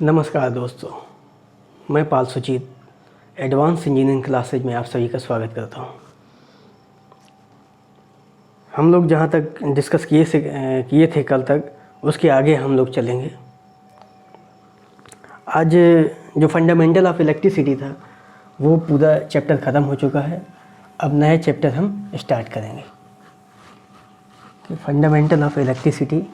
नमस्कार दोस्तों, मैं पाल सुजीत एडवांस इंजीनियरिंग क्लासेज में आप सभी का स्वागत करता हूं। हम लोग जहां तक डिस्कस किए थे कल तक, उसके आगे हम लोग चलेंगे। आज जो फंडामेंटल ऑफ इलेक्ट्रिसिटी था वो पूरा चैप्टर ख़त्म हो चुका है। अब नया चैप्टर हम स्टार्ट करेंगे कि फंडामेंटल ऑफ इलेक्ट्रिसिटी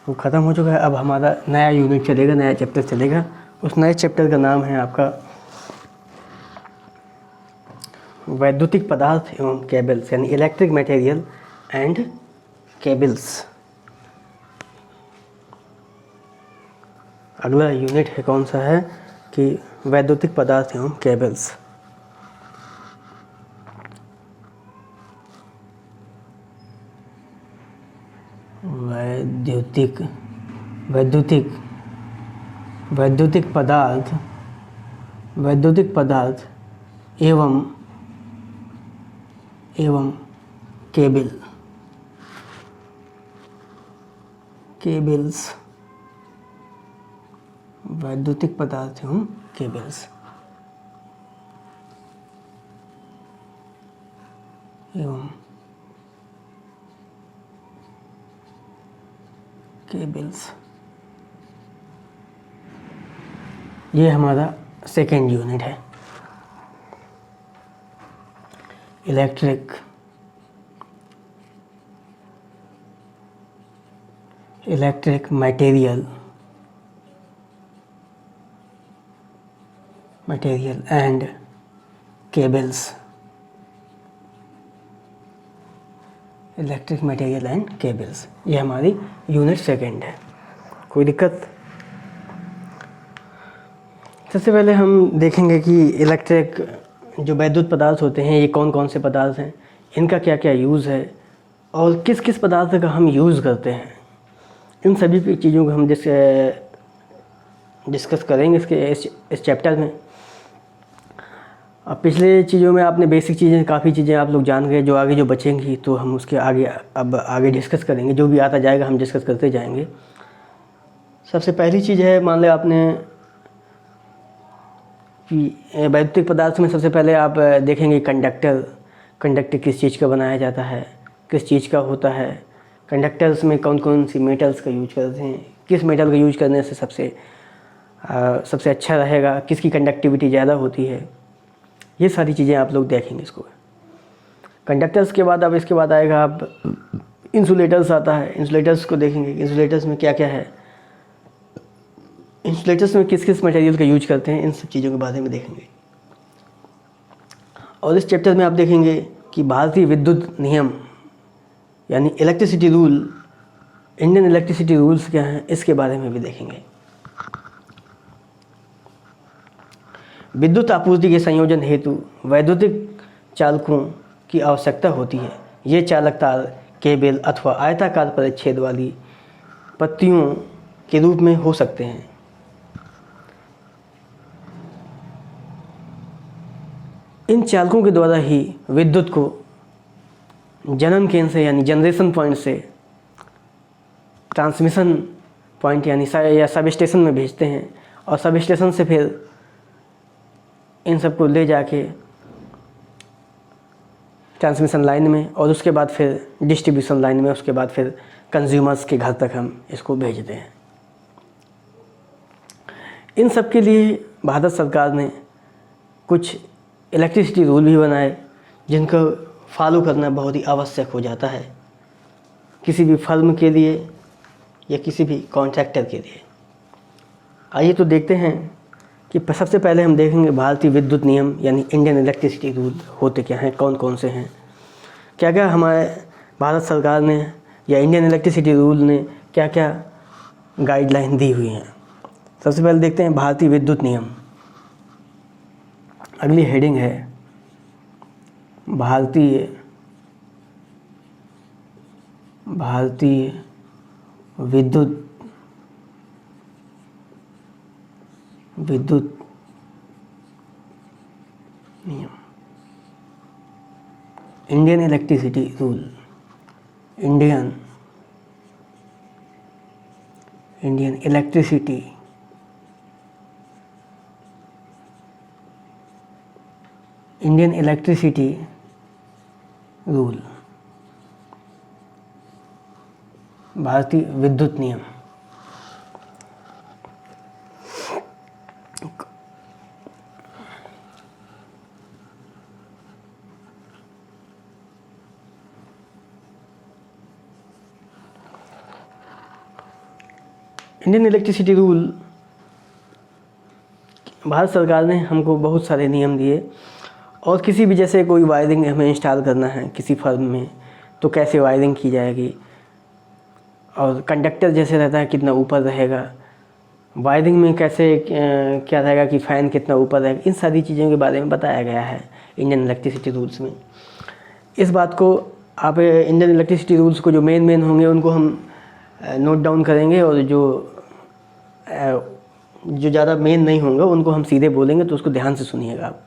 वो ख़त्म हो चुका है। अब हमारा नया यूनिट चलेगा, नया चैप्टर चलेगा। उस नए चैप्टर का नाम है आपका वैद्युतिक पदार्थ एवं केबल्स, यानी इलेक्ट्रिक मटेरियल एंड केबल्स। अगला यूनिट है कौन सा है कि वैद्युतिक पदार्थ एवं केबल्स। वैद्युतिक पदार्थ एवं केबल्स। वैद्युतिक पदार्थ एवं केबल्स ये हमारा सेकेंड यूनिट है। Electric material and cables. Electric material and cables, ये हमारी यूनिट सेकेंड है। कोई दिक्कत? सबसे पहले हम देखेंगे कि इलेक्ट्रिक जो वैद्युत पदार्थ होते हैं ये कौन कौन से पदार्थ हैं, इनका क्या क्या यूज़ है और किस किस पदार्थ का हम यूज़ करते हैं। इन सभी चीज़ों को हम डिस्कस करेंगे इस चैप्टर में। अब पिछले चीज़ों में आपने बेसिक चीज़ें, काफ़ी चीज़ें आप लोग जान गए। जो आगे जो बचेंगी तो हम उसके आगे डिस्कस करेंगे। जो भी आता जाएगा हम डिस्कस करते जाएंगे। सबसे पहली चीज़ है, मान लें आपने कि वैद्युतिक पदार्थ में सबसे पहले आप देखेंगे कंडक्टर किस चीज़ का बनाया जाता है, किस चीज़ का होता है। कंडक्टर्स में कौन कौन सी मेटल्स का यूज करते हैं, किस मेटल का यूज करने से सबसे अच्छा रहेगा, किसकी कंडक्टिविटी ज़्यादा होती है। ये सारी चीज़ें आप लोग देखेंगे इसको। कंडक्टर्स के बाद अब इसके बाद आएगा आप इंसुलेटर्स आता है। इंसुलेटर्स को देखेंगे, इंसुलेटर्स में क्या क्या है, इंसुलेटर्स में किस किस मटेरियल का यूज करते हैं, इन सब चीज़ों के बारे में देखेंगे। और इस चैप्टर में आप देखेंगे कि भारतीय विद्युत नियम यानी electricity rule, Indian electricity rules क्या हैं, इसके बारे में भी देखेंगे। विद्युत आपूर्ति के संयोजन हेतु वैद्युतिक चालकों की आवश्यकता होती है। ये चालक तार, केबल अथवा आयताकार परिच्छेद वाली पत्तियों के रूप में हो सकते हैं। इन चालकों के द्वारा ही विद्युत को जनन केंद्र से यानी जनरेशन पॉइंट से ट्रांसमिशन पॉइंट यानी या सब स्टेशन में भेजते हैं, और सब स्टेशन से फिर इन सबको ले जाके ट्रांसमिशन लाइन में, और उसके बाद फिर डिस्ट्रीब्यूशन लाइन में, उसके बाद फिर कंज्यूमर्स के घर तक हम इसको भेजते हैं। इन सब के लिए भारत सरकार ने कुछ इलेक्ट्रिसिटी रूल भी बनाए, जिनको फॉलो करना बहुत ही आवश्यक हो जाता है किसी भी फर्म के लिए या किसी भी कॉन्ट्रैक्टर के लिए। आइए तो देखते हैं कि सबसे पहले हम देखेंगे भारतीय विद्युत नियम यानी इंडियन इलेक्ट्रिसिटी रूल होते क्या हैं, कौन कौन से हैं, क्या क्या हमारे भारत सरकार ने या इंडियन इलेक्ट्रिसिटी रूल ने क्या क्या गाइडलाइन दी हुई हैं। सबसे पहले देखते हैं भारतीय विद्युत नियम। अगली हेडिंग है भारतीय विद्युत नियम, Indian electricity rule, Indian electricity Indian electricity rule, भारतीय विद्युत नियम। इंडियन इलेक्ट्रिसिटी रूल, भारत सरकार ने हमको बहुत सारे नियम दिए, और किसी भी जैसे कोई वायरिंग हमें इंस्टॉल करना है किसी फर्म में तो कैसे वायरिंग की जाएगी, और कंडक्टर जैसे रहता है कितना ऊपर रहेगा, वायरिंग में कैसे क्या रहेगा कि फ़ैन कितना ऊपर रहेगा, इन सारी चीज़ों के बारे में बताया गया है इंडियन इलेक्ट्रिसिटी रूल्स में। इस बात को आप इंडियन इलेक्ट्रिसिटी रूल्स को जो मेन होंगे उनको हम नोट डाउन करेंगे, और जो ज़्यादा मेन नहीं होंगे उनको हम सीधे बोलेंगे, तो उसको ध्यान से सुनिएगा आप।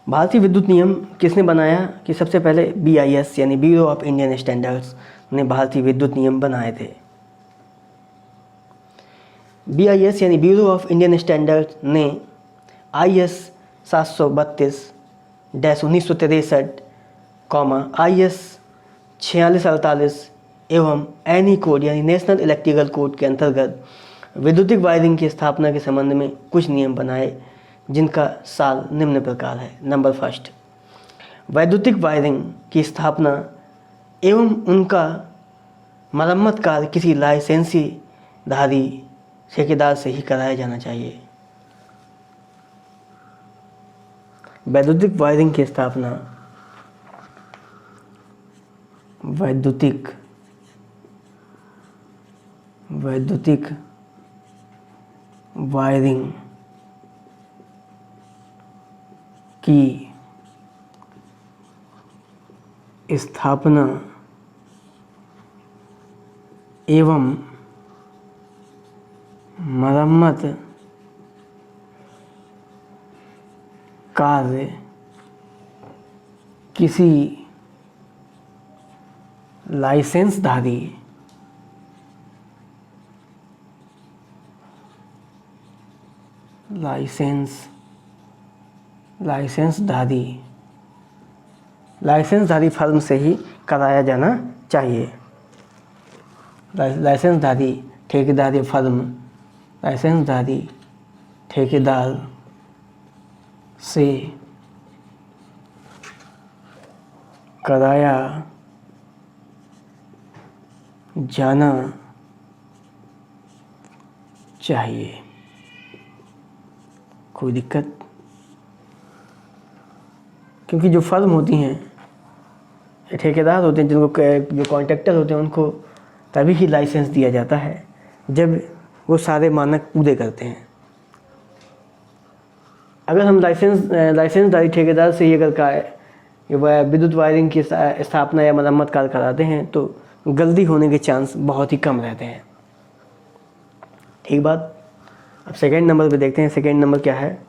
भारतीय विद्युत नियम किसने बनाया कि सबसे पहले BIS यानी ब्यूरो ऑफ इंडियन स्टैंडर्ड्स ने भारतीय विद्युत नियम बनाए थे। BIS यानी ब्यूरो ऑफ इंडियन स्टैंडर्ड्स ने IS 732-1963, IS 4648 एवं एनी कोड यानी नेशनल इलेक्ट्रिकल कोड के अंतर्गत विद्युतिक वायरिंग की स्थापना के संबंध में कुछ नियम बनाए, जिनका साल निम्न प्रकार है। नंबर फर्स्ट, वैद्युतिक वायरिंग की स्थापना एवं उनका मरम्मत कार्य किसी लाइसेंसीधारी ठेकेदार से ही कराया जाना चाहिए। वैद्युतिक वायरिंग की स्थापना वैद्युतिक वायरिंग की स्थापना एवं मरम्मत कार्य किसी लाइसेंसधारी लाइसेंसधारी फर्म से ही कराया जाना चाहिए। लाइसेंसधारी ठेकेदार फर्म, लाइसेंसधारी ठेकेदार से कराया जाना चाहिए। कोई दिक्कत? क्योंकि जो फर्म होती हैं, ठेकेदार होते हैं, जिनको जो कॉन्ट्रैक्टर होते हैं, उनको तभी ही लाइसेंस दिया जाता है जब वो सारे मानक पूरे करते हैं। अगर हम लाइसेंसधारी ठेकेदार से ये अगर विद्युत वायरिंग की स्थापना या मरम्मत कार्य कराते हैं तो गलती होने के चांस बहुत ही कम रहते हैं। ठीक बात। अब सेकेंड नंबर पे देखते हैं। सेकेंड नंबर क्या है?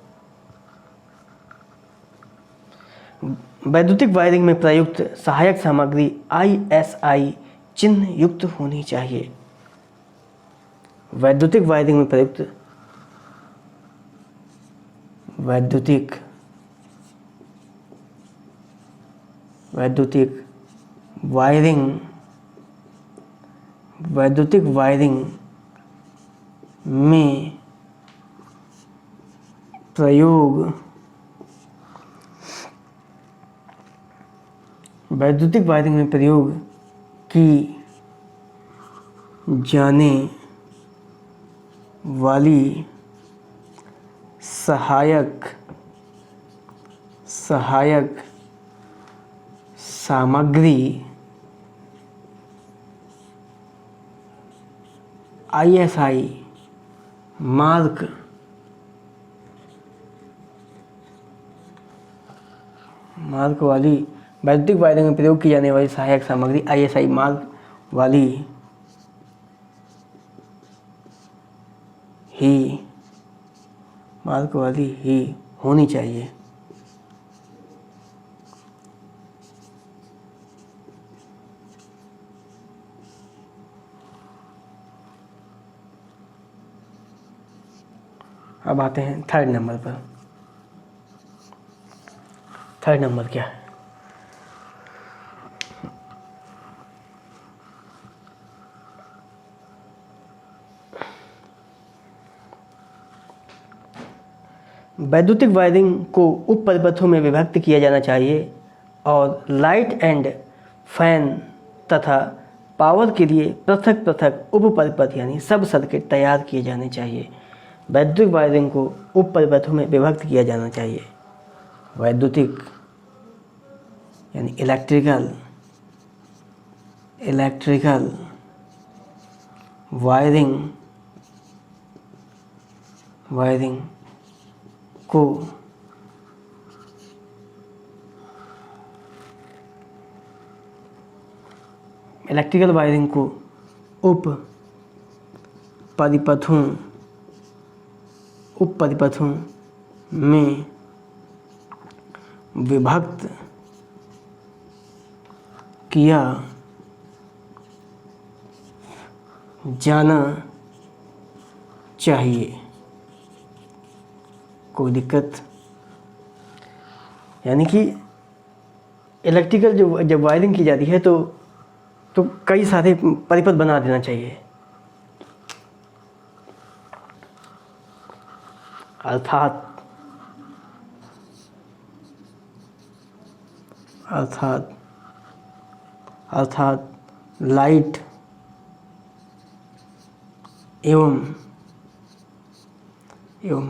वैद्युतिक वायरिंग में प्रयुक्त सहायक सामग्री ISI चिन्ह युक्त होनी चाहिए। वैद्युतिक वायरिंग में प्रयुक्त वैद्युतिक वायरिंग में प्रयोग वैद्युतिक वायरिंग में प्रयोग की जाने वाली सहायक सामग्री ISI मार्क वाली वैद्युतिक वायरिंग में प्रयोग की जाने वाली सहायक सामग्री ISI मार्क वाली ही होनी चाहिए। अब आते हैं थर्ड नंबर पर। थर्ड नंबर क्या है? वैद्युतिक वायरिंग को उप परिपथों में विभक्त किया जाना चाहिए और लाइट एंड फैन तथा पावर के लिए पृथक पृथक उप परिपथ यानी सब सर्किट तैयार किए जाने चाहिए। वैद्युतिक वायरिंग को उप परिपथों में विभक्त किया जाना चाहिए। वैद्युतिक यानी इलेक्ट्रिकल वायरिंग को उप परिपथों में विभक्त किया जाना चाहिए। कोई दिक्कत? यानी कि इलेक्ट्रिकल जब वायरिंग की जाती है तो कई सारे परिपथ बना देना चाहिए। अर्थात लाइट एवं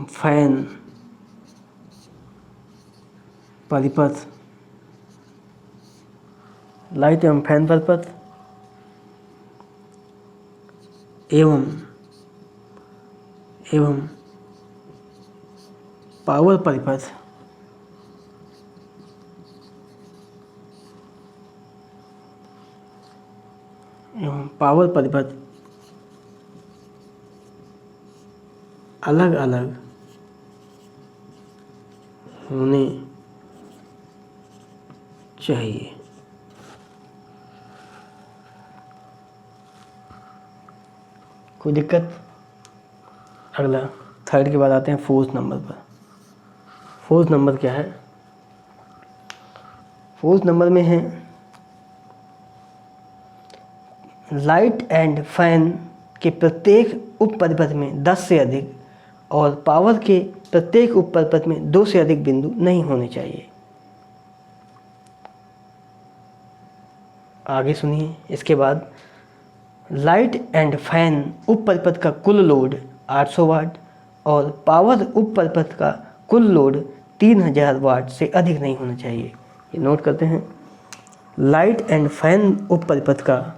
फैन परिपथ, लाइट एवं फैन परिपथ एवं पावर परिपथ अलग अलग होने चाहिए। कोई दिक्कत? अगला थर्ड के बाद आते हैं फोर्थ नंबर पर। फोर्थ नंबर क्या है? फोर्थ नंबर में है लाइट एंड फैन के प्रत्येक उप परिपथ में 10 से अधिक और पावर के प्रत्येक उप परिपथ में 2 से अधिक बिंदु नहीं होने चाहिए। आगे सुनिए। इसके बाद लाइट एंड फैन उप परिपथ का कुल लोड 800 वाट और पावर उप परिपथ का कुल लोड 3000 वाट से अधिक नहीं होना चाहिए। ये नोट करते हैं। लाइट एंड फैन उप परिपथ का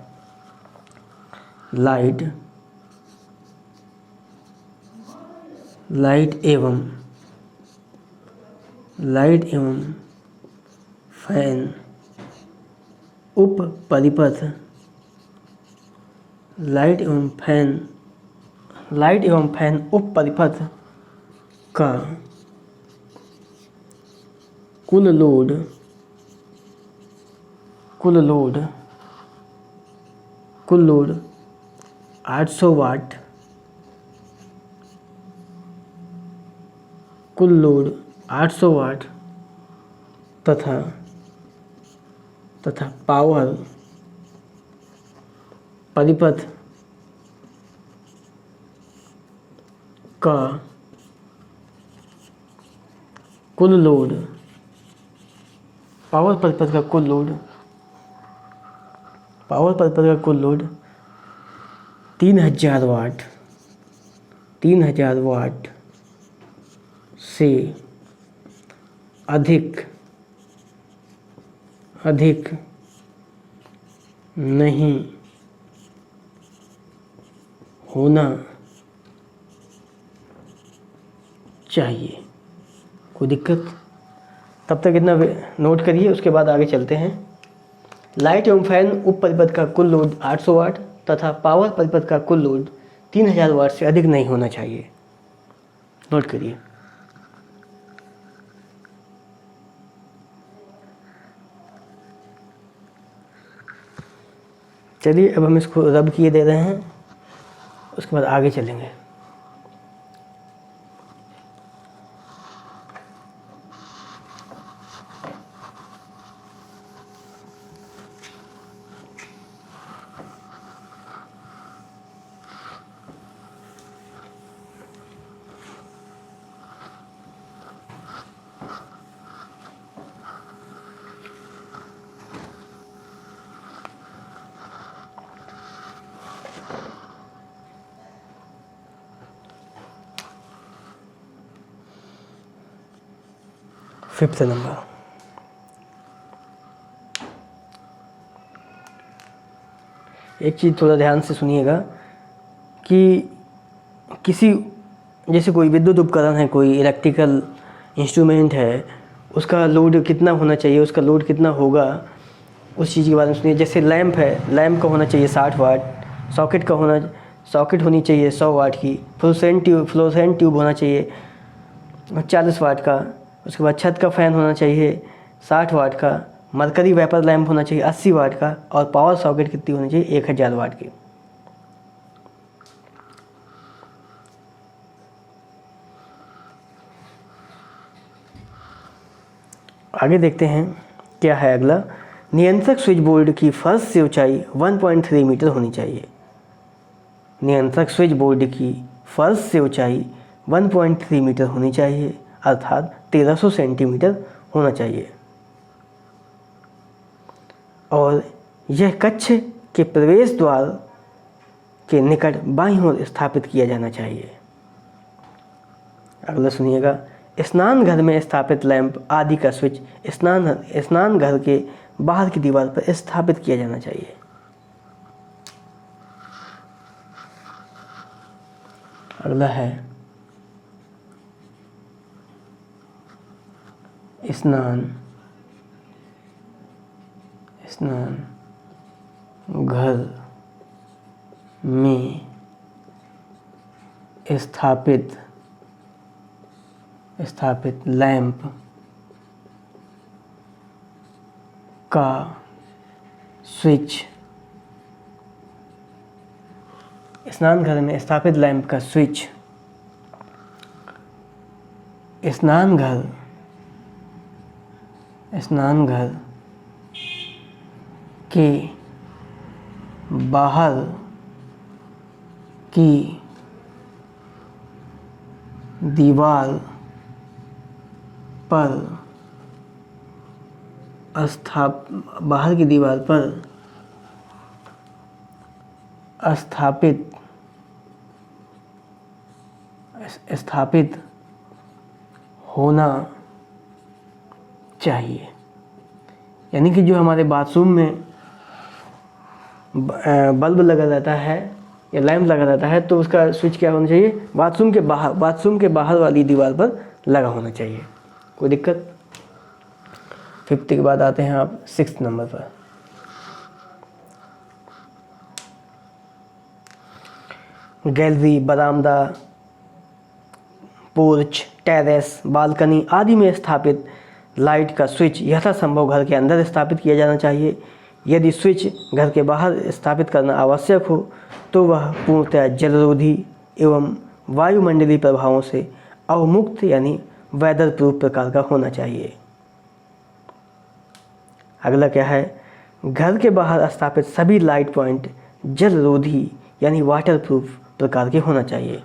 लाइट एवं फैन उप परिपथ लाइट एवं फैन उप परिपथ का कुल लोड 800 वाट तथा पावर परिपथ का कुल लोड 3000 वाट से अधिक नहीं होना चाहिए। कोई दिक्कत? तब तक इतना नोट करिए, उसके बाद आगे चलते हैं। लाइट एवं फैन उप परिपथ का कुल लोड 800 वाट तथा पावर परिपथ का कुल लोड 3000 वाट से अधिक नहीं होना चाहिए। नोट करिए। चलिए अब हम इसको रब किए दे रहे हैं, उसके बाद आगे चलेंगे। 5th नंबर, एक चीज़ थोड़ा ध्यान से सुनिएगा कि किसी जैसे कोई विद्युत उपकरण है, कोई इलेक्ट्रिकल इंस्ट्रूमेंट है, उसका लोड कितना होना चाहिए, उसका लोड कितना होगा, उस चीज़ के बारे में सुनिए। जैसे लैंप है, लैंप का होना चाहिए 60 वाट, सॉकेट होनी चाहिए 100 वाट की, फ्लोरोसेंट ट्यूब होना चाहिए 40 वाट का। उसके बाद छत का फ़ैन होना चाहिए 60 वाट का, मरकरी वेपर लैंप होना चाहिए 80 वाट का, और पावर सॉकेट कितनी होनी चाहिए 1000 वाट की। आगे देखते हैं क्या है अगला। नियंत्रक स्विच बोर्ड की फर्श से ऊंचाई 1.3 मीटर होनी चाहिए। नियंत्रक स्विच बोर्ड की फर्श से ऊंचाई 1.3 मीटर होनी चाहिए, अर्थात 1300 सेंटीमीटर होना चाहिए, और यह कक्ष के प्रवेश द्वार के निकट बाईं ओर स्थापित किया जाना चाहिए। अगला सुनिएगा। स्नान घर में स्थापित लैंप आदि का स्विच स्नान घर के बाहर की दीवार पर स्थापित किया जाना चाहिए। अगला है स्नान घर में स्थापित लैंप का स्विच स्नान घर में स्थापित लैंप का स्विच स्नान घर के बाहर की दीवार पर स्थापित होना चाहिए। यानी कि जो हमारे बाथरूम में बल्ब लगा रहता है या लैंप लगा रहता है, तो उसका स्विच क्या होना चाहिए, बाथरूम के बाहर वाली दीवार पर लगा होना चाहिए। कोई दिक्कत? 5th के बाद आते हैं आप 6th नंबर पर। गैलरी, बरामदा, पोर्च, टेरेस, बालकनी आदि में स्थापित लाइट का स्विच यथासंभव घर के अंदर स्थापित किया जाना चाहिए। यदि स्विच घर के बाहर स्थापित करना आवश्यक हो तो वह पूर्णतः जलरोधी एवं वायुमंडलीय प्रभावों से अवमुक्त यानी वेदर प्रूफ प्रकार का होना चाहिए। अगला क्या है, घर के बाहर स्थापित सभी लाइट पॉइंट जलरोधी यानी वाटर प्रूफ प्रकार के होना चाहिए।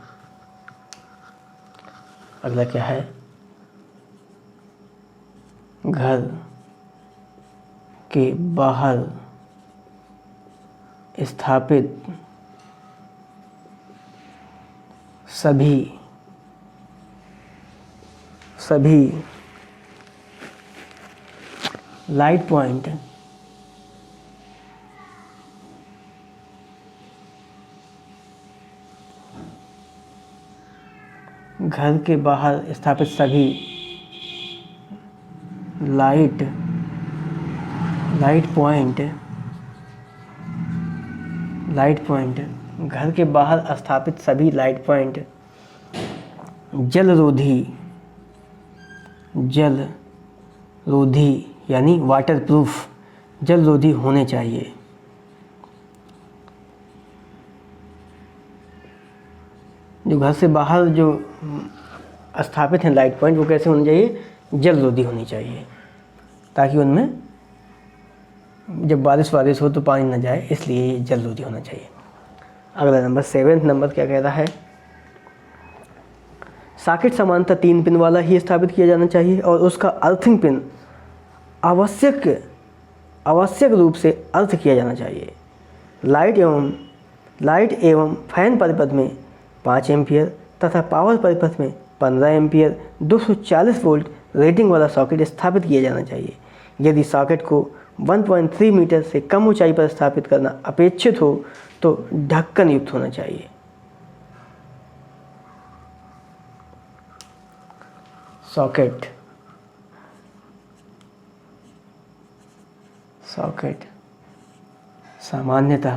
अगला क्या है, घर के बाहर स्थापित सभी लाइट पॉइंट घर के बाहर स्थापित सभी लाइट पॉइंट घर के बाहर स्थापित सभी लाइट पॉइंट जलरोधी यानी वाटरप्रूफ जलरोधी होने चाहिए। जो घर से बाहर जो स्थापित हैं लाइट पॉइंट, वो कैसे होने चाहिए, जलरोधी होनी चाहिए, ताकि उनमें जब बारिश हो तो पानी न जाए, इसलिए ये जलरोधी होना चाहिए। अगला नंबर 7th नंबर क्या कहता है, सॉकेट समांतर 3 पिन वाला ही स्थापित किया जाना चाहिए और उसका अर्थिंग पिन आवश्यक रूप से अर्थ किया जाना चाहिए। लाइट एवं फैन परिपथ में 5 एम्पियर तथा पावर परिपथ में 15 एम्पियर 240 वोल्ट रेटिंग वाला सॉकेट स्थापित किया जाना चाहिए। यदि सॉकेट को 1.3 मीटर से कम ऊंचाई पर स्थापित करना अपेक्षित हो तो ढक्कन युक्त होना चाहिए। सॉकेट सामान्यतः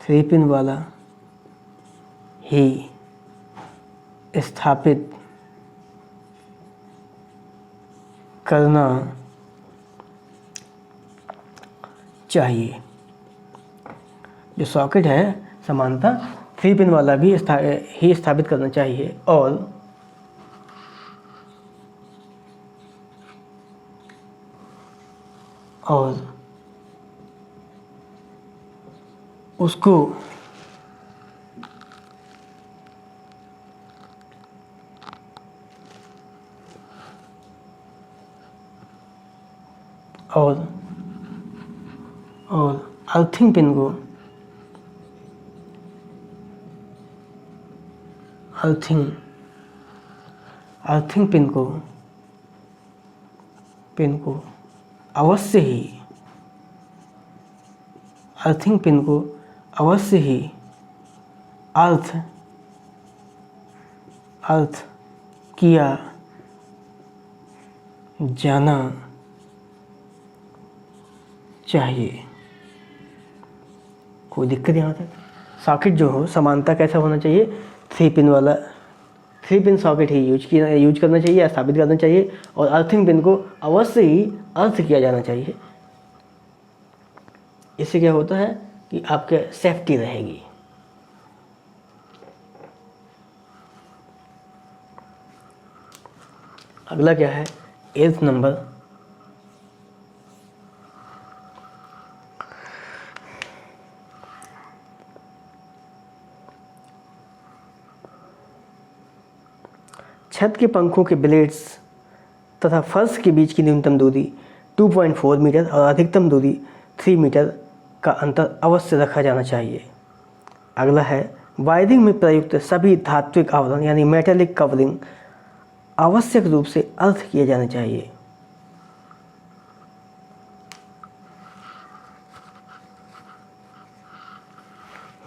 3 पिन वाला ही स्थापित करना चाहिए। जो सॉकेट है सामान्यतः 3 पिन वाला भी ही स्थापित करना चाहिए और उसको और अर्थिंग पिन को अर्थिंग पिन को अवश्य ही अर्थ किया जाना चाहिए। कोई दिक्कत यहाँ तक? सॉकेट जो हो समानता कैसा होना चाहिए? 3 पिन वाला 3 पिन सॉकेट ही यूज करना चाहिए या स्थापित करना चाहिए और अर्थिंग पिन को अवश्य ही अर्थ किया जाना चाहिए। इससे क्या होता है कि आपके सेफ्टी रहेगी। अगला क्या है? 8th नंबर, छत के पंखों के ब्लेड्स तथा फर्श के बीच की न्यूनतम दूरी 2.4 मीटर और अधिकतम दूरी 3 मीटर का अंतर अवश्य रखा जाना चाहिए। अगला है वायरिंग में प्रयुक्त सभी धात्विक आवरण यानी मेटेलिक कवरिंग आवश्यक रूप से अर्थ किए जाने चाहिए।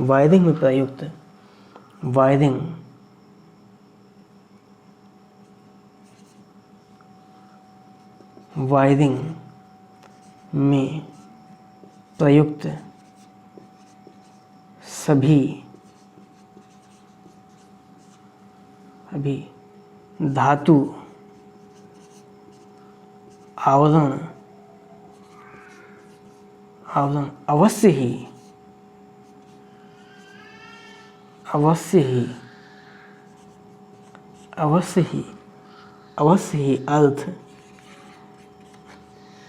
वायरिंग में प्रयुक्त वायरिंग में प्रयुक्त सभी धातु आवरण अवश्य ही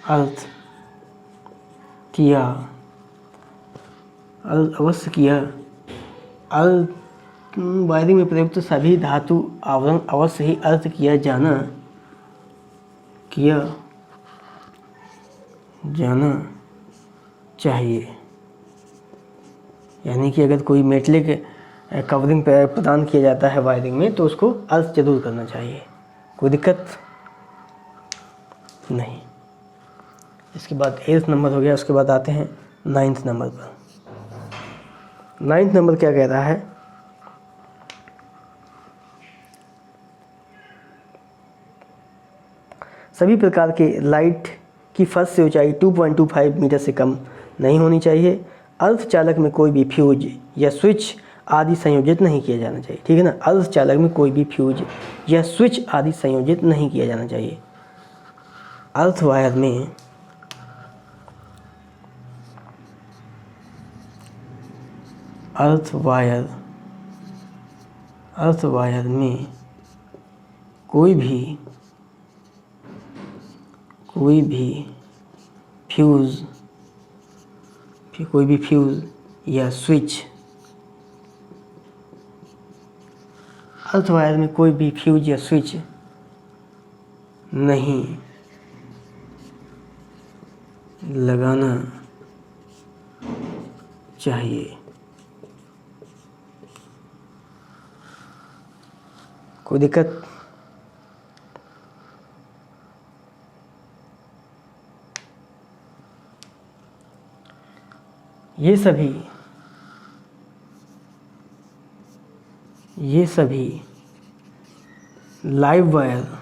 अर्थ किया वायरिंग में प्रयुक्त सभी धातु आवरण अवश्य ही अर्थ किया जाना चाहिए। यानी कि अगर कोई मेटलिक कवरिंग प्रदान किया जाता है वायरिंग में तो उसको अर्थ जरूर करना चाहिए। कोई दिक्कत नहीं। इसके बाद 8th नंबर हो गया। उसके बाद आते हैं 9th नंबर पर। 9th नंबर क्या कह रहा है? सभी प्रकार के लाइट की फर्श से ऊंचाई 2.25 मीटर से कम नहीं होनी चाहिए। अर्धचालक में कोई भी फ्यूज या स्विच आदि संयोजित नहीं किया जाना चाहिए। ठीक है ना? अर्धचालक में कोई भी फ्यूज या स्विच आदि संयोजित नहीं किया जाना चाहिए। अर्थ वायर में कोई भी फ्यूज या स्विच अर्थ वायर में कोई भी फ्यूज या स्विच नहीं लगाना चाहिए। कोई दिक्कत? ये सभी लाइव वायर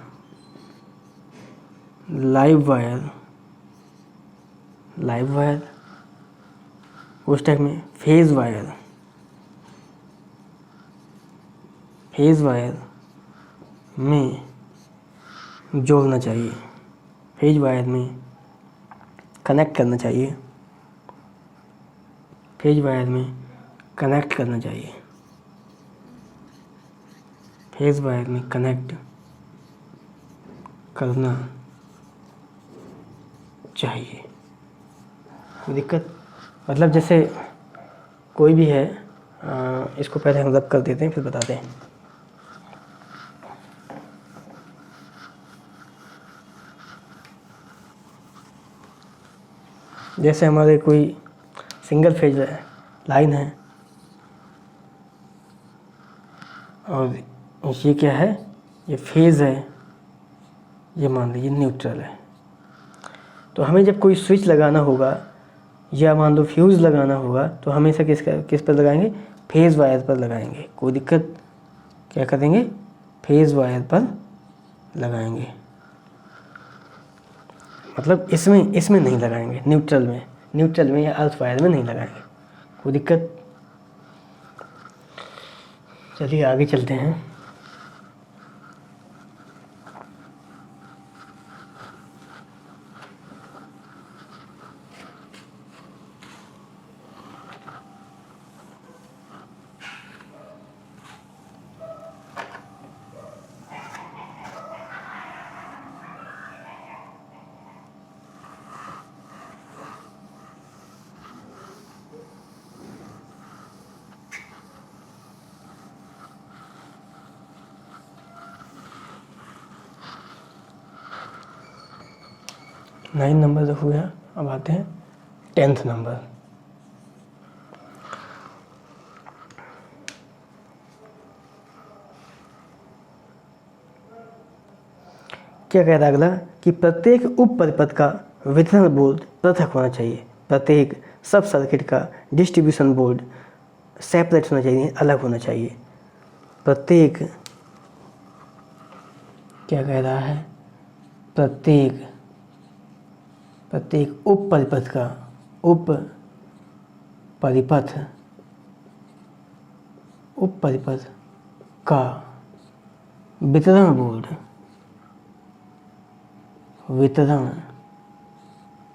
उस टाइप में फेज वायर में जोड़ना चाहिए, फेज वायर में कनेक्ट करना चाहिए, फेज वायर में कनेक्ट करना चाहिए, फेज वायर में कनेक्ट करना चाहिए। कोई दिक्कत? मतलब जैसे कोई भी है, इसको पहले हम रब कर देते हैं फिर बताते हैं। जैसे हमारे कोई सिंगल फेज लाइन है और ये क्या है, ये फेज़ है, ये मान लीजिए न्यूट्रल है। तो हमें जब कोई स्विच लगाना होगा या मान लो फ्यूज़ लगाना होगा तो हमेशा किस पर लगाएंगे? फेज़ वायर पर लगाएंगे। कोई दिक्कत? क्या करेंगे? फेज़ वायर पर लगाएंगे। मतलब इसमें नहीं लगाएंगे, न्यूट्रल में या अर्थ वायर में नहीं लगाएंगे। कोई दिक्कत? चलिए आगे चलते हैं। नाइन नंबर तो हो गया, अब आते हैं 10th नंबर। क्या कह रहा है अगला कि प्रत्येक उप परिपथ का वितरण बोर्ड पृथक होना चाहिए, प्रत्येक सब सर्किट का डिस्ट्रीब्यूशन बोर्ड सेपरेट होना चाहिए, अलग होना चाहिए। प्रत्येक, क्या कह रहा है, प्रत्येक उप परिपथ का वितरण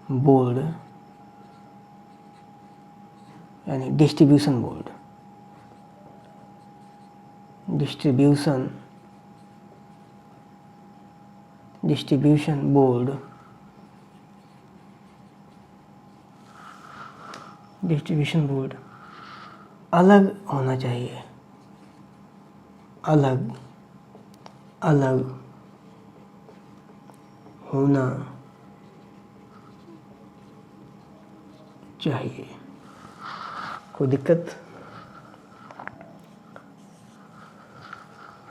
बोर्ड यानी डिस्ट्रीब्यूशन बोर्ड अलग होना चाहिए, अलग होना चाहिए। कोई दिक्कत?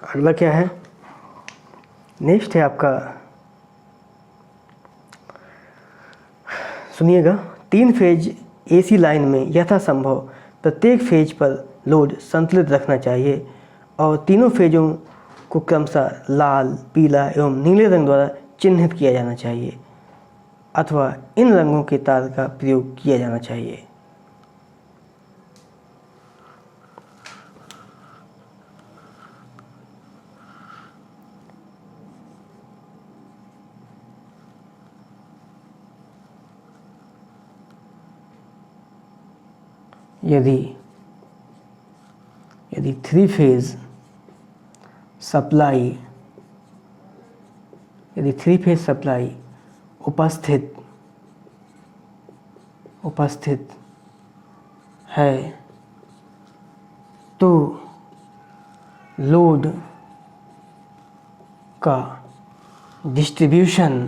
अगला क्या है? नेक्स्ट है आपका, सुनिएगा, 3 फेज एसी लाइन में यथासंभव प्रत्येक फेज पर लोड संतुलित रखना चाहिए और तीनों फेजों को क्रमशः लाल, पीला एवं नीले रंग द्वारा चिन्हित किया जाना चाहिए अथवा इन रंगों के तार का प्रयोग किया जाना चाहिए। यदि 3 फेज सप्लाई उपस्थित है तो लोड का डिस्ट्रीब्यूशन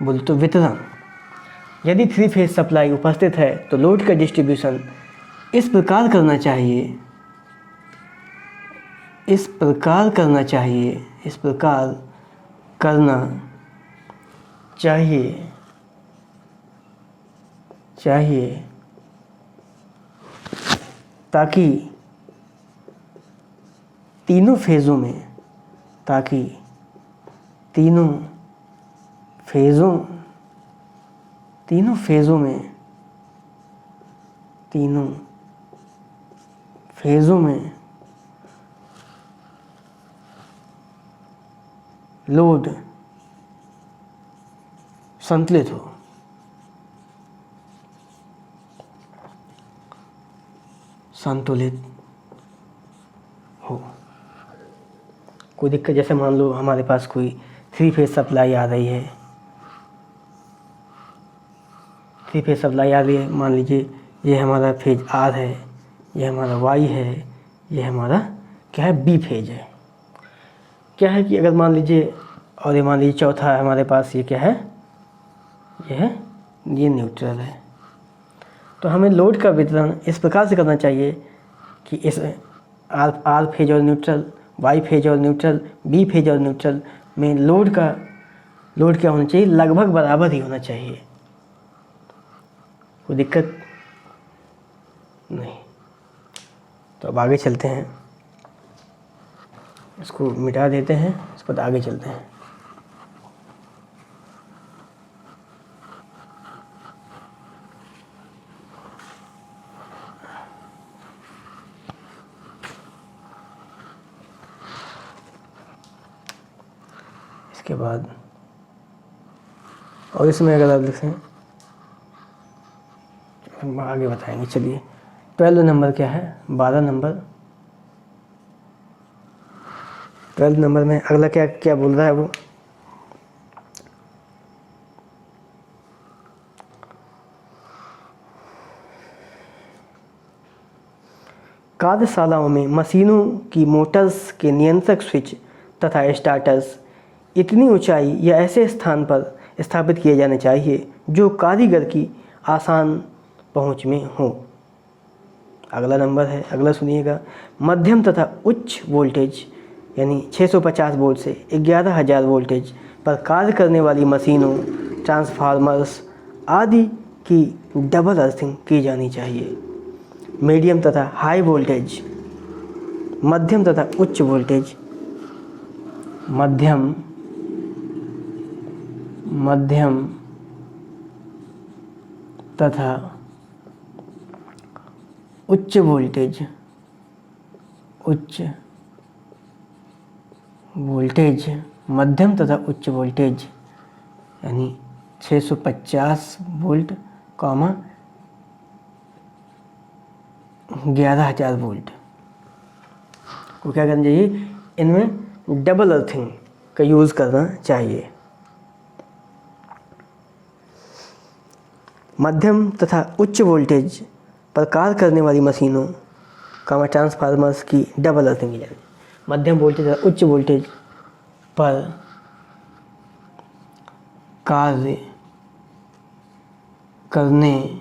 बोल तो वितरण। यदि 3 फेज सप्लाई उपस्थित है तो लोड का डिस्ट्रीब्यूशन इस प्रकार करना चाहिए, इस प्रकार करना चाहिए ताकि तीनों फेज़ों में लोड संतुलित हो। कोई दिक्कत, जैसे मान लो हमारे पास कोई 3 फेज सप्लाई आ रही है, मान लीजिए ये हमारा फेज आर है, ये हमारा वाई है, ये हमारा क्या है, बी फेज है। क्या है कि अगर मान लीजिए, और ये मान लीजिए चौथा है हमारे पास, ये क्या है, ये न्यूट्रल है। तो हमें लोड का वितरण इस प्रकार से करना चाहिए कि इस आर फेज और न्यूट्रल, वाई फेज और न्यूट्रल, बी फेज और न्यूट्रल में लोड क्या होना चाहिए, लगभग बराबर ही होना चाहिए। कोई दिक्कत नहीं। तो अब आगे चलते हैं, इसको मिटा देते हैं, इसके बाद आगे चलते हैं। इसके बाद और इसमें अगर आप लिखें, हम आगे बताएंगे। चलिए 12 नंबर क्या है, 12 नंबर में अगला क्या बोल रहा है वो, कार्यशालाओं में मशीनों की मोटर्स के नियंत्रक स्विच तथा स्टार्टर्स इतनी ऊंचाई या ऐसे स्थान पर स्थापित किए जाने चाहिए जो कारीगर की आसान पहुंच में हो। अगला नंबर है, अगला सुनिएगा, मध्यम तथा उच्च वोल्टेज यानी 650 वोल्ट से 11,000 वोल्टेज पर कार्य करने वाली मशीनों, ट्रांसफार्मर्स आदि की डबल अर्थिंग की जानी चाहिए। मीडियम तथा हाई वोल्टेज, मध्यम तथा उच्च वोल्टेज, मध्यम तथा उच्च वोल्टेज, मध्यम तथा उच्च वोल्टेज यानी 650 वोल्ट, 11,000 वोल्ट को क्या करना चाहिए, इनमें डबल अर्थिंग का यूज़ करना चाहिए। मध्यम तथा उच्च वोल्टेज पर कार्य करने वाली मशीनों, ट्रांसफार्मर्स की डबल अर्थिंग की जाए। मध्यम वोल्टेज तथा उच्च वोल्टेज पर कार्य करने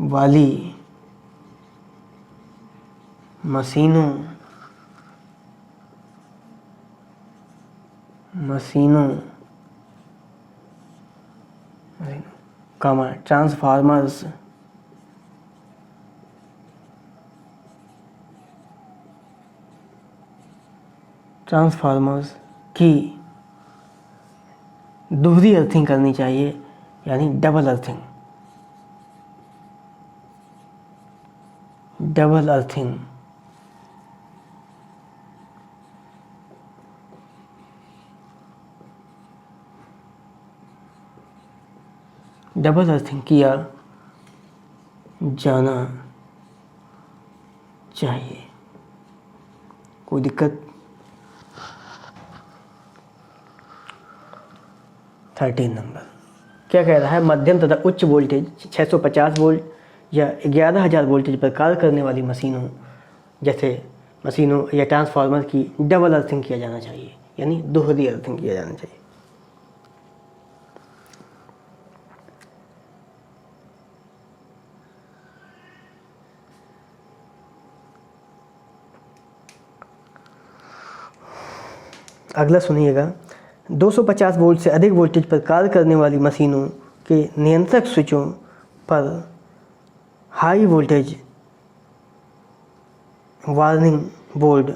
वाली मशीनों ट्रांसफार्मर्स की दोहरी अर्थिंग करनी चाहिए यानी डबल अर्थिंग। डबल अर्थिंग किया जाना चाहिए। कोई दिक्कत? 13 नंबर क्या कह रहा है, मध्यम तथा उच्च वोल्टेज 650 वोल्ट या 11,000 वोल्टेज पर कार्य करने वाली मशीनों, जैसे मशीनों या ट्रांसफार्मर की डबल अर्थिंग किया जाना चाहिए, यानी दोहरी अर्थिंग किया जाना चाहिए। अगला सुनिएगा, 250 वोल्ट से अधिक वोल्टेज पर कार्य करने वाली मशीनों के नियंत्रक स्विचों पर हाई वोल्टेज वार्निंग बोर्ड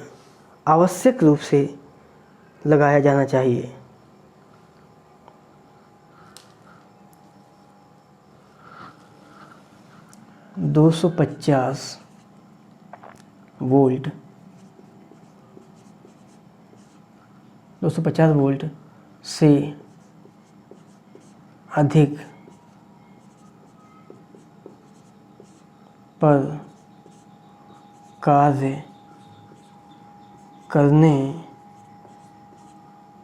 आवश्यक रूप से लगाया जाना चाहिए। दो सौ पचास वोल्ट 250 वोल्ट से अधिक पर कार्य करने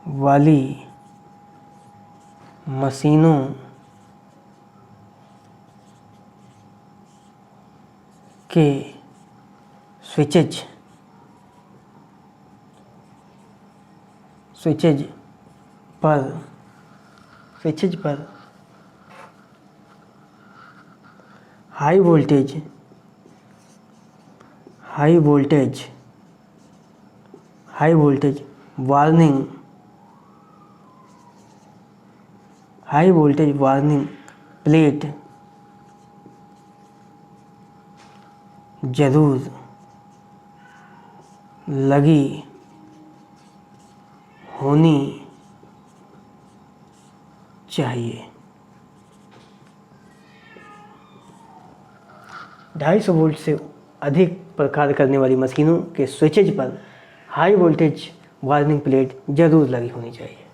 वाली मशीनों के स्विचेज पर हाई वोल्टेज वार्निंग प्लेट जरूर लगी होनी चाहिए। 250 वोल्ट से अधिक पर कार्य करने वाली मशीनों के स्विचेज पर हाई वोल्टेज वार्निंग प्लेट जरूर लगी होनी चाहिए।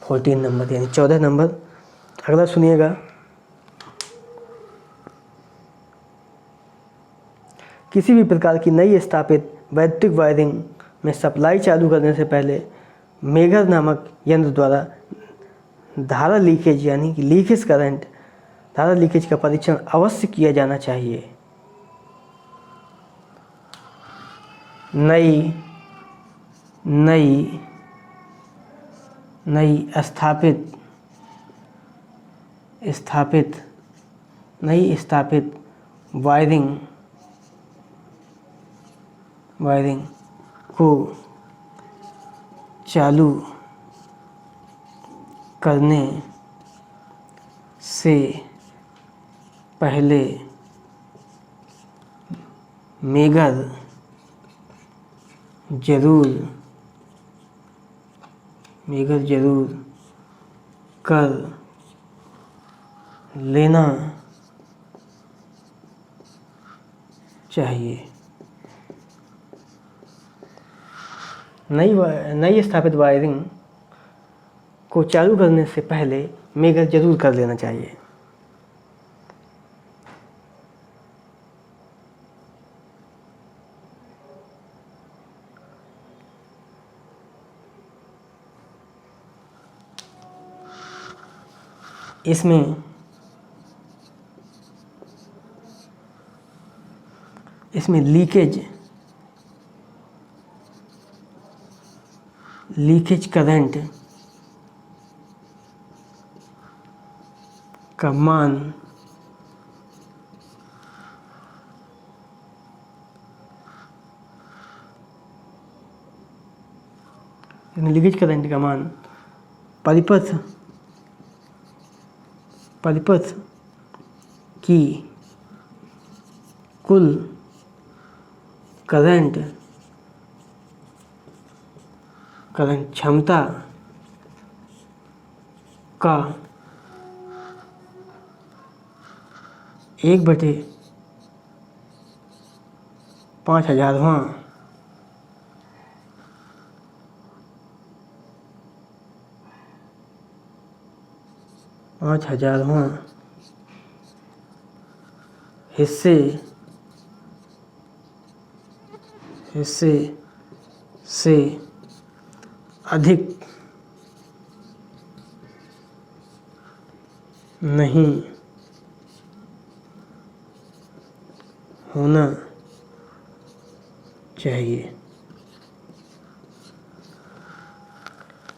फोर्टीन नंबर यानी 14 नंबर। अगला सुनिएगा, किसी भी प्रकार की नई स्थापित वैद्युतिक वायरिंग में सप्लाई चालू करने से पहले मेगर नामक यंत्र द्वारा धारा लीकेज यानी कि धारा लीकेज का परीक्षण अवश्य किया जाना चाहिए। नई स्थापित वायरिंग को चालू करने से पहले मेगर जरूर कर लेना चाहिए। नई स्थापित वायरिंग को चालू करने से पहले मेगर जरूर कर लेना चाहिए। इसमें लीकेज करंट का मान परिपथ की कुल करंट क्षमता का 1/5000वां हिस्से से अधिक नहीं होना चाहिए।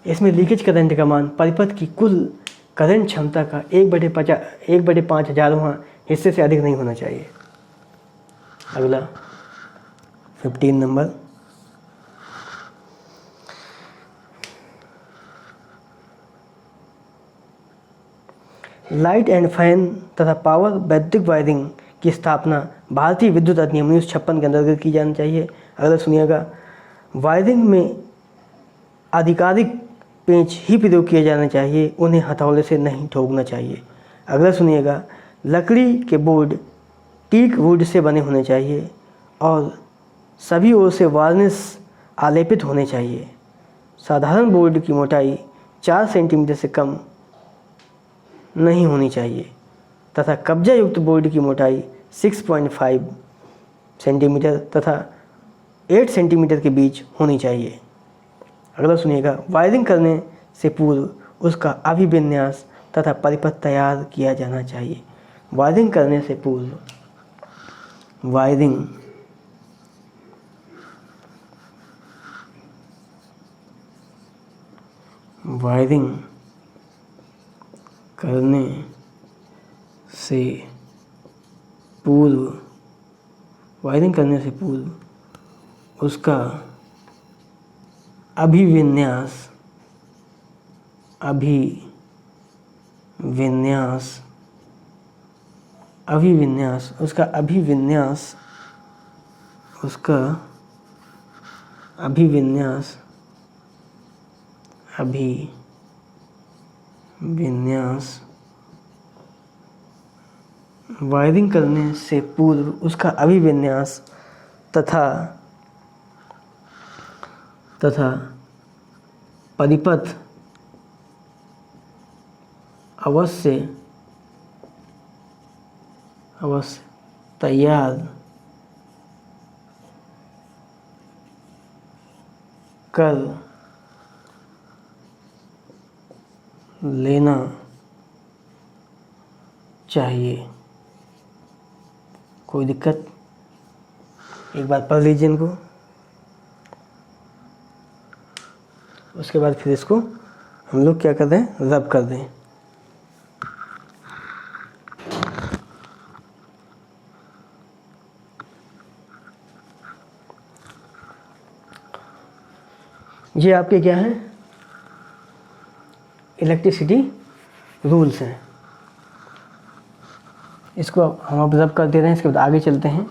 इसमें लीकेज करंट का मान परिपथ की कुल करंट क्षमता का 1/5000वां हिस्से से अधिक नहीं होना चाहिए। अगला 15 नंबर, लाइट एंड फैन तथा पावर वैद्युतिक वायरिंग की स्थापना भारतीय विद्युत अधिनियम 1956 के अंतर्गत की जानी चाहिए। अगला सुनिएगा, वायरिंग में आधिकारिक पेंच ही प्रयोग किए जाने चाहिए, उन्हें हथौड़े से नहीं ठोकना चाहिए। अगला सुनिएगा, लकड़ी के बोर्ड टीक वुड से बने होने चाहिए और सभी ओर से वार्निश आलेपित होने चाहिए। साधारण बोर्ड की मोटाई 4 सेंटीमीटर से कम नहीं होनी चाहिए तथा कब्जा युक्त बोर्ड की मोटाई 6.5 सेंटीमीटर तथा 8 सेंटीमीटर के बीच होनी चाहिए। अगला सुनिएगा, वायरिंग करने से पूर्व उसका अभिविन्यास तथा परिपथ तैयार किया जाना चाहिए। वायरिंग करने से पूर्व वायरिंग करने से पूर्व उसका अभिविन्यास वायरिंग करने से पूर्व उसका अभिविन्यास तथा परिपथ अवश्य तैयार कर लेना चाहिए। कोई दिक्कत? एक बार पढ़ लीजिए इनको, उसके बाद फिर इसको हम लोग क्या कर दें, रब कर दें। ये आपके क्या हैं, इलेक्ट्रिसिटी रूल्स हैं। इसको हम ऑब्जर्व कर दे रहे हैं, इसके बाद आगे चलते हैं।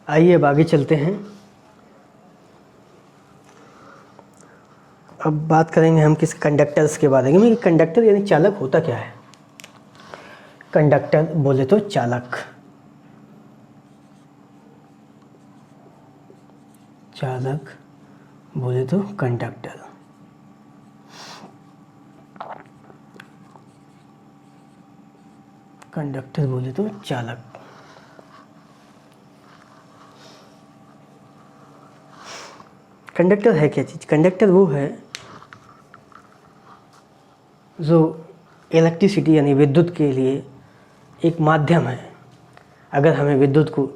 आइए अब आगे चलते हैं। अब बात करेंगे हम किस कंडक्टर्स के बारे में। कंडक्टर यानी चालक होता क्या है? कंडक्टर बोले तो चालक, चालक बोले तो कंडक्टर। कंडक्टर बोले तो चालक। कंडक्टर है क्या चीज़? कंडक्टर वो है जो इलेक्ट्रिसिटी यानी विद्युत के लिए एक माध्यम है। अगर हमें विद्युत को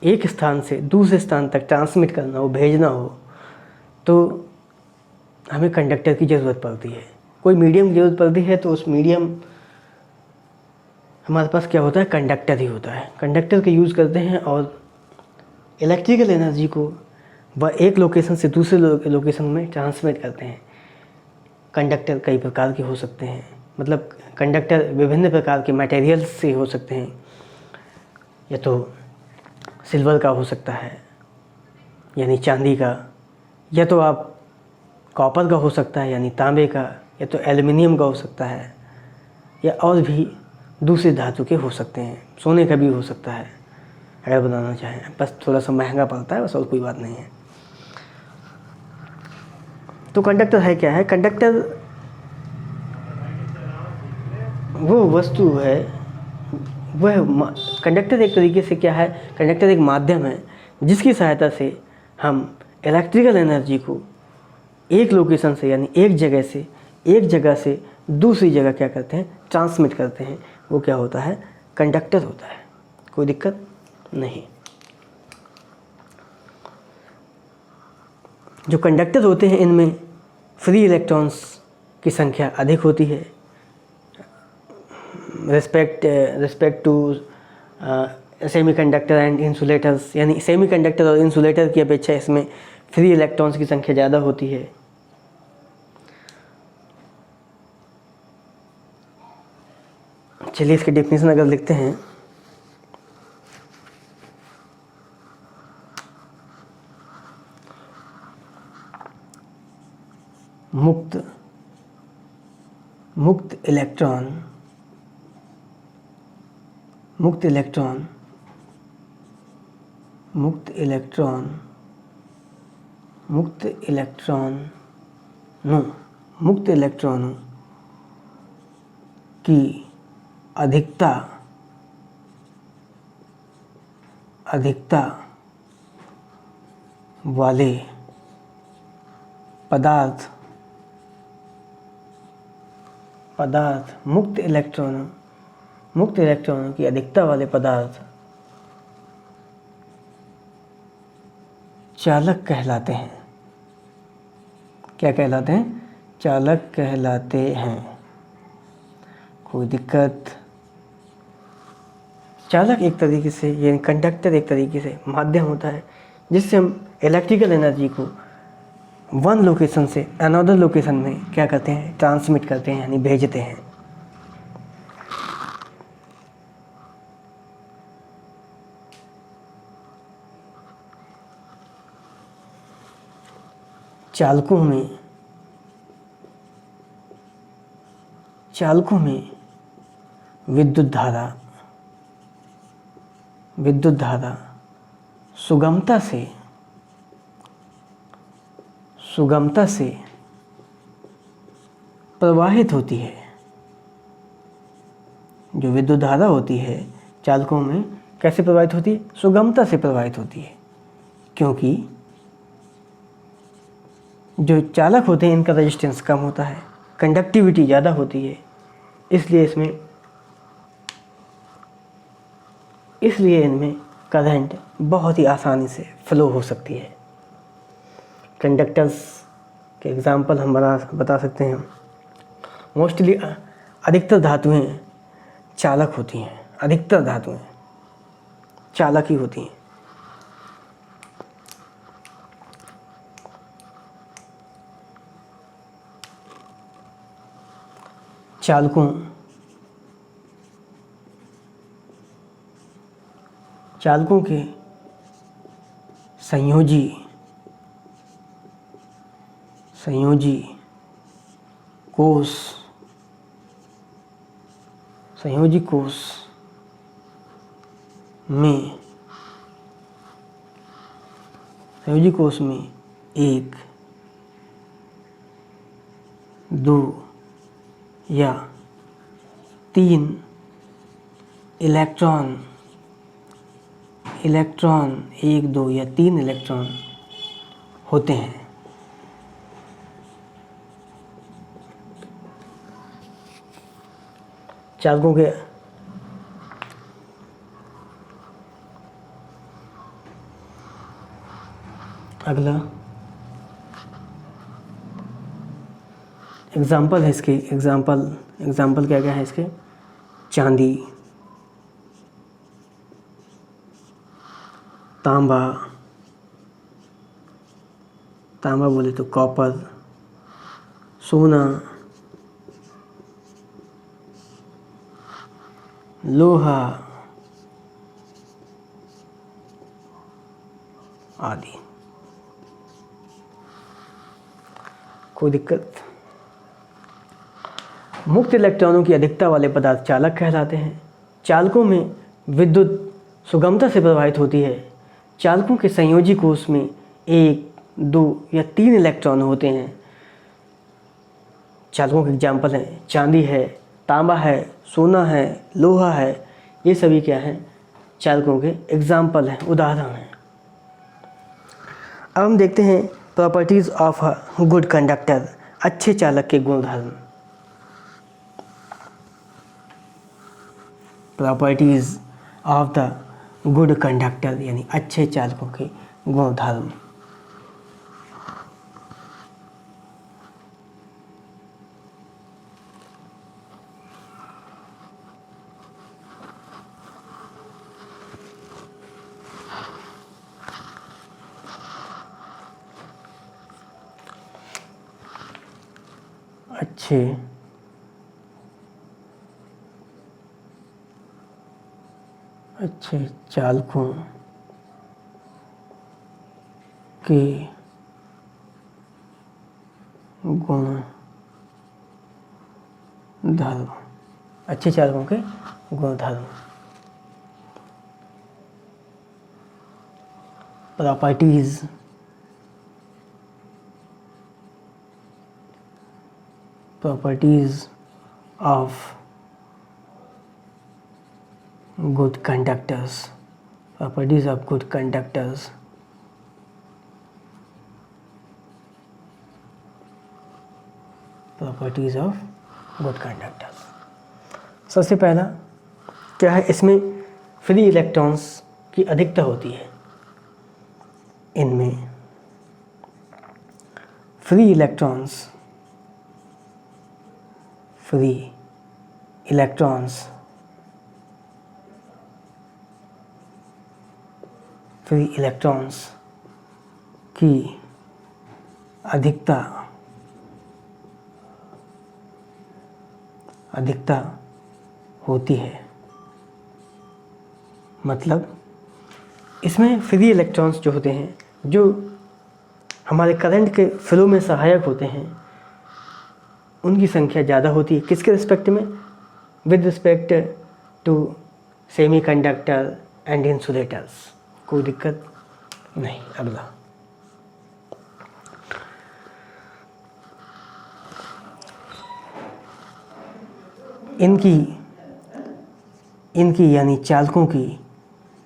एक स्थान से दूसरे स्थान तक ट्रांसमिट करना हो, भेजना हो, तो हमें कंडक्टर की ज़रूरत पड़ती है। कोई मीडियम की ज़रूरत पड़ती है तो उस मीडियम हमारे पास क्या होता है, कंडक्टर ही होता है। कंडक्टर का यूज़ करते हैं और इलेक्ट्रिकल एनर्जी को वह एक लोकेशन से दूसरे लोकेशन में ट्रांसमिट करते हैं। कंडक्टर कई प्रकार के हो सकते हैं, मतलब कंडक्टर विभिन्न प्रकार के मटेरियल्स से हो सकते हैं। या तो सिल्वर का हो सकता है यानी चांदी का, या तो आप कॉपर का हो सकता है यानी तांबे का, या तो एल्युमिनियम का हो सकता है, या और भी दूसरे धातु के हो सकते हैं। सोने का भी हो सकता है अगर बनाना चाहें, बस थोड़ा सा महंगा पड़ता है, बस और कोई बात नहीं है। तो कंडक्टर है क्या है? कंडक्टर वो वस्तु है, वह कंडक्टर एक तरीके से क्या है, कंडक्टर एक माध्यम है जिसकी सहायता से हम इलेक्ट्रिकल एनर्जी को एक लोकेशन से यानी एक जगह से दूसरी जगह क्या करते हैं, ट्रांसमिट करते हैं। वो क्या होता है, कंडक्टर होता है। कोई दिक्कत नहीं। जो कंडक्टर होते हैं इनमें फ्री इलेक्ट्रॉन्स की संख्या अधिक होती है respect to semiconductor and insulators, यानी सेमीकंडक्टर और इंसुलेटर की अपेक्षा इसमें फ्री इलेक्ट्रॉन्स की संख्या ज़्यादा होती है। चलिए इसकी डेफिनेशन अगर लिखते हैं, मुक्त इलेक्ट्रॉनों की अधिकता वाले पदार्थ मुक्त इलेक्ट्रॉनों की अधिकता वाले पदार्थ चालक कहलाते हैं। क्या कहलाते हैं? चालक कहलाते हैं। कोई दिक्कत? चालक एक तरीके से, यानी कंडक्टर एक तरीके से माध्यम होता है जिससे हम इलेक्ट्रिकल एनर्जी को वन लोकेशन से अनदर लोकेशन में क्या करते हैं, ट्रांसमिट करते हैं यानी भेजते हैं। चालकों में विद्युत धारा सुगमता से प्रवाहित होती है। जो विद्युत धारा होती है चालकों में कैसे प्रवाहित होती है? सुगमता से प्रवाहित होती है, क्योंकि जो चालक होते हैं इनका रेजिस्टेंस कम होता है, कंडक्टिविटी ज़्यादा होती है, इसलिए इनमें करंट बहुत ही आसानी से फ्लो हो सकती है। कंडक्टर्स के एग्जांपल हम बता सकते हैं। मोस्टली अधिकतर धातुएं चालक होती हैं, अधिकतर धातुएं चालक ही होती हैं। चालकों के संयोजी कोष में 1, 2 या 3 इलेक्ट्रॉन 1, 2 या 3 इलेक्ट्रॉन होते हैं। चालकों के अगला एग्जाम्पल है इसके, एग्जाम्पल क्या क्या है इसके? चांदी, तांबा, तांबा बोले तो कॉपर, सोना, लोहा आदि। कोई दिक्कत? मुक्त इलेक्ट्रॉनों की अधिकता वाले पदार्थ चालक कहलाते हैं। चालकों में विद्युत सुगमता से प्रवाहित होती है। चालकों के संयोजी कोष में 1, 2 या 3 इलेक्ट्रॉन होते हैं। चालकों के एग्जाम्पल हैं चांदी है, तांबा है, सोना है, लोहा है। ये सभी क्या हैं? चालकों के एग्जाम्पल हैं, उदाहरण हैं। अब हम देखते हैं properties of a good conductor, अच्छे चालक के गुणधर्म। Properties of the good conductor यानी अच्छे चालकों के गुणधर्म। अच्छे चालकों के गुण धर्म। अच्छे चालकों के गुण धर्म। Properties of good conductors. Properties of good conductors. Properties of good conductors. सबसे पहला क्या है? इसमें फ्री इलेक्ट्रॉन्स की अधिकता होती है। इनमें फ्री इलेक्ट्रॉन्स की अधिकता होती है। मतलब इसमें फ्री इलेक्ट्रॉन्स जो होते हैं, जो हमारे करंट के फ्लो में सहायक होते हैं, उनकी संख्या ज़्यादा होती है। किसके रिस्पेक्ट में? With respect to semiconductor and insulators. कोई दिक्कत नहीं। अगला इनकी यानी चालकों की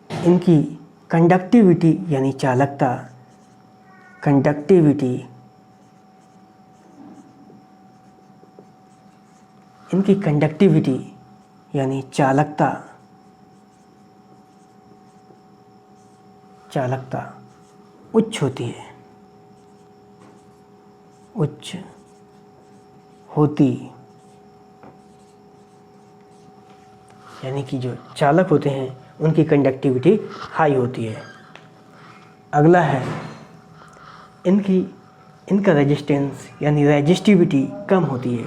इनकी कंडक्टिविटी यानी चालकता, इनकी कंडक्टिविटी यानी चालकता उच्च होती है, यानी कि जो चालक होते हैं उनकी कंडक्टिविटी हाई होती है। अगला है इनका रेजिस्टेंस यानी रेजिस्टिविटी कम होती है।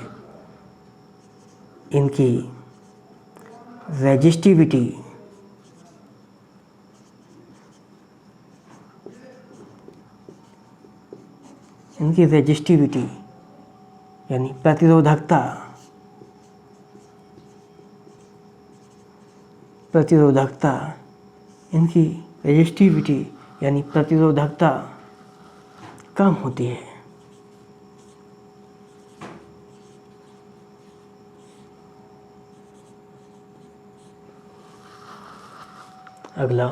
इनकी रेजिस्टिविटी यानी प्रतिरोधकता इनकी रेजिस्टिविटी यानी प्रतिरोधकता कम होती है। अगला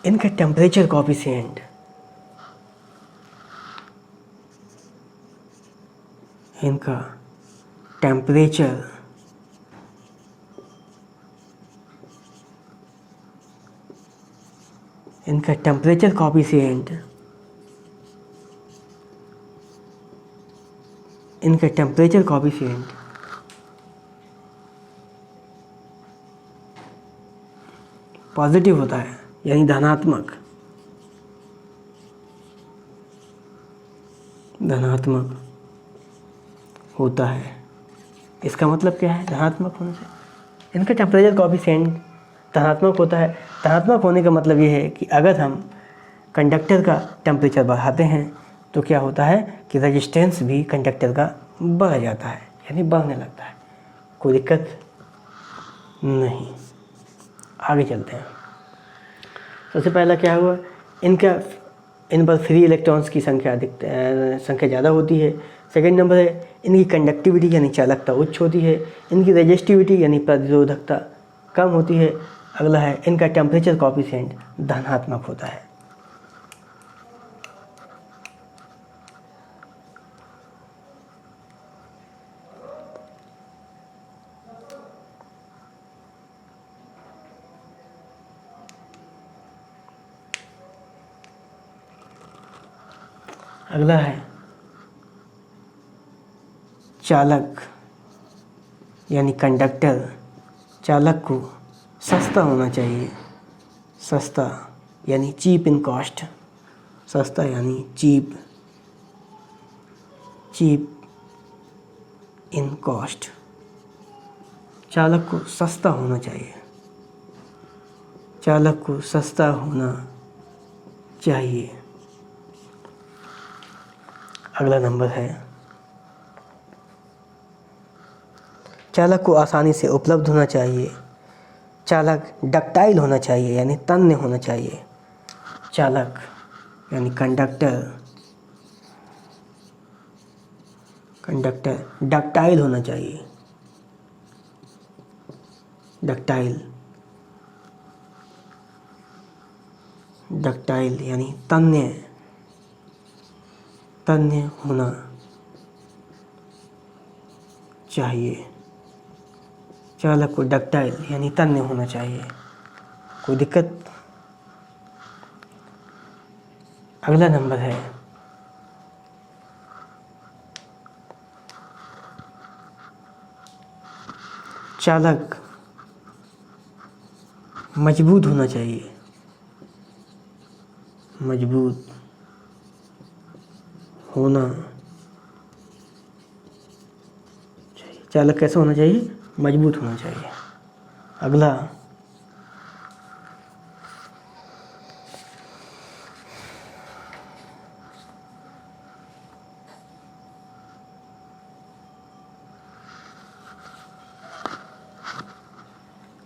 इनका टेम्परेचर कोएफिशिएंट, इनका टेम्परेचर कोएफिशिएंट पॉजिटिव होता है। यानी धनात्मक, धनात्मक होता है। इसका मतलब क्या है धनात्मक होने से? इनका टेम्परेचर कोएफिशिएंट धनात्मक होता है। धनात्मक होने का मतलब ये है कि अगर हम कंडक्टर का टेम्परेचर बढ़ाते हैं तो क्या होता है कि रेजिस्टेंस भी कंडक्टर का बढ़ जाता है, यानी बढ़ने लगता है। कोई दिक्कत नहीं। आगे चलते हैं। सबसे पहला क्या हुआ, इन पर फ्री इलेक्ट्रॉन्स की संख्या ज़्यादा होती है। सेकंड नंबर है इनकी कंडक्टिविटी यानी चालकता उच्च होती है। इनकी रेजिस्टिविटी यानी प्रतिरोधकता कम होती है। अगला है इनका टेम्परेचर कोएफिशिएंट धनात्मक होता है। अगला है चालक यानी कंडक्टर। चालक को सस्ता होना चाहिए। सस्ता यानी चीप इन कॉस्ट। सस्ता यानी चीप इन कॉस्ट। चालक को सस्ता होना चाहिए। चालक को सस्ता होना चाहिए। अगला नंबर है चालक को आसानी से उपलब्ध होना चाहिए। चालक डक्टाइल होना चाहिए यानी तन्य होना चाहिए। चालक यानी कंडक्टर डक्टाइल होना चाहिए। डक्टाइल यानी तन्य होना चाहिए। चालक को डक्टाइल यानी तन्य होना चाहिए। कोई दिक्कत? अगला नंबर है चालक मजबूत होना चाहिए। मजबूत होना चाहिए। चालक कैसा होना चाहिए? मजबूत होना चाहिए। अगला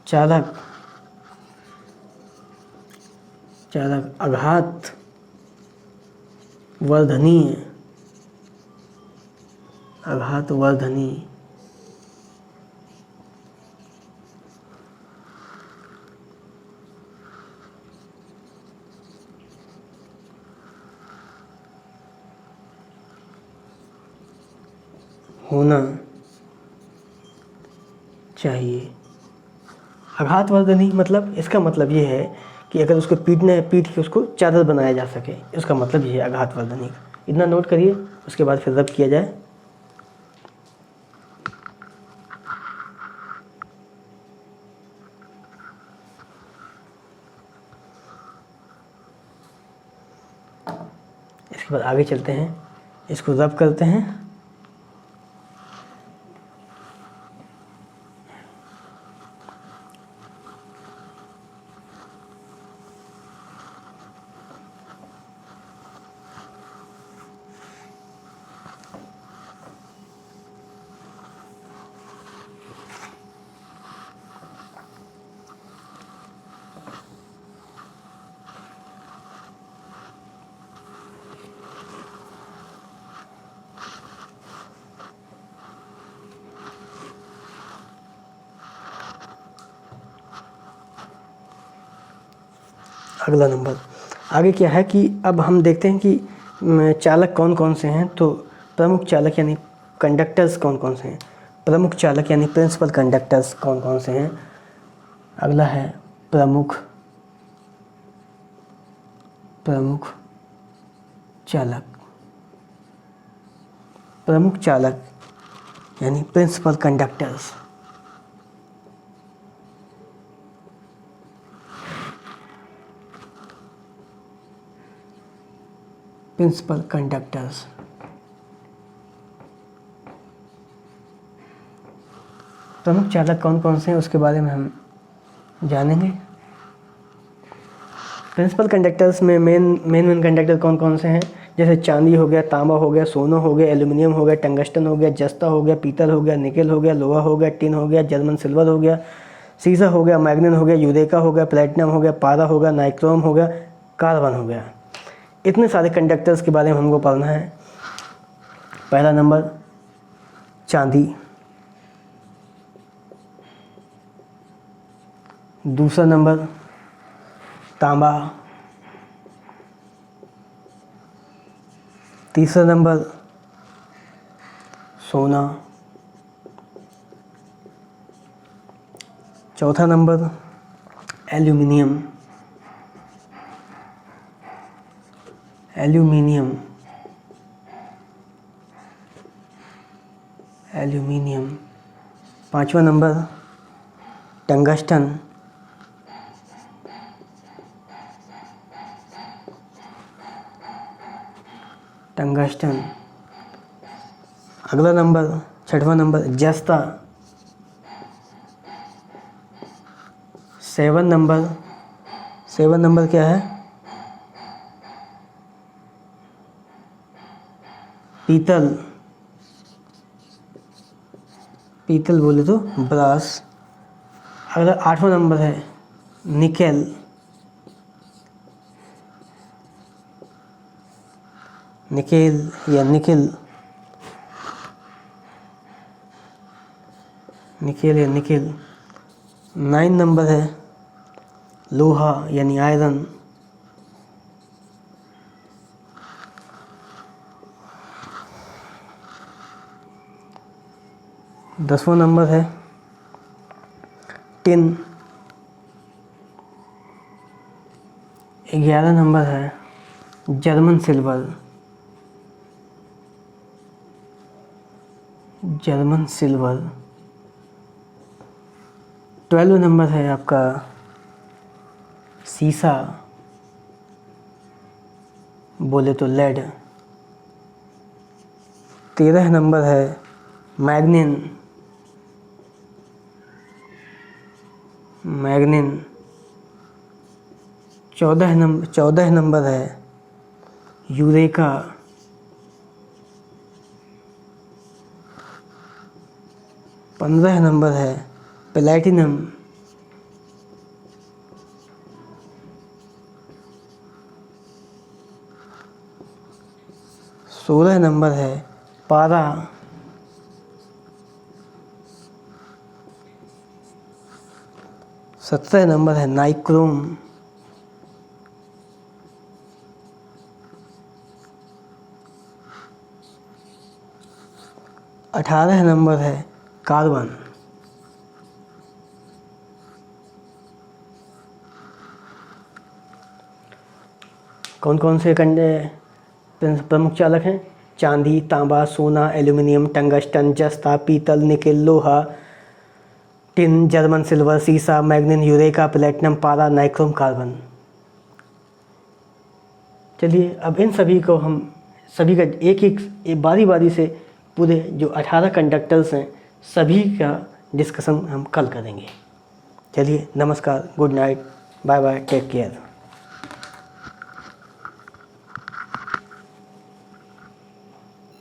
चालक आघात वर्धनीय होना चाहिए। आघातवर्धनी मतलब इसका मतलब ये है कि अगर उसको पीट के उसको चादर बनाया जा सके, इसका मतलब ये है आघातवर्धनी। इतना नोट करिए, उसके बाद फिर रब किया जाए। इसके बाद आगे चलते हैं, इसको रब करते हैं। अगला नंबर आगे क्या है कि अब हम देखते हैं कि चालक कौन कौन से हैं। तो प्रमुख चालक यानी कंडक्टर्स कौन कौन से हैं। प्रमुख चालक यानी प्रिंसिपल कंडक्टर्स कौन कौन से हैं। अगला है प्रमुख चालक यानी प्रिंसिपल कंडक्टर्स। Principal conductors. प्रमुख चालक कौन कौन से हैं उसके बारे में हम जानेंगे। प्रिंसिपल कंडक्टर्स में मेन कंडक्टर कौन कौन से हैं, जैसे चांदी हो गया, तांबा हो गया, सोना हो गया, एल्यूमिनियम हो गया, टंगस्टन हो गया, जस्ता हो गया, पीतल हो गया, निकेल हो गया, लोहा हो गया, टिन हो गया, जर्मन सिल्वर हो गया, सीसा हो गया, मैग्नीन हो गया, यूरेका हो गया, प्लेटिनम हो गया, पारा हो गया, नाइक्रोम हो गया, कार्बन हो गया। इतने सारे कंडक्टर्स के बारे में हमको पढ़ना है। पहला नंबर चांदी, दूसरा नंबर तांबा, तीसरा नंबर सोना, चौथा नंबर एल्यूमिनियम, पांचवा नंबर टंगस्टन, अगला नंबर छठवां नंबर जस्ता, सेवन नंबर क्या है, पीतल बोले तो ब्रास। अगला आठवां नंबर है निकेल, या निकेल। 9 नंबर है लोहा यानी आयरन। 10वां नंबर है टिन। 11 नंबर है जर्मन सिल्वर। 12 नंबर है आपका सीसा बोले तो लेड। 13 नंबर है मैग्नीन। 14 नंबर है यूरेका। 15 नंबर है प्लैटिनम। 16 नंबर है पारा। 17 नंबर है नाइक्रोम। 18 नंबर है कार्बन। कौन कौन से प्रमुख चालक हैं? चांदी, तांबा, सोना, एल्यूमिनियम, टंगस्टन, जस्ता, पीतल, निकेल, लोहा, टिन, जर्मन सिल्वर, सीसा, मैग्नीन, यूरेका, प्लैटिनम, पारा, नाइक्रोम, कार्बन। चलिए अब इन सभी को हम सभी का एक बारी बारी से पूरे जो 18 कंडक्टर्स हैं सभी का डिस्कशन हम कल करेंगे। चलिए नमस्कार, good night, bye bye, take care.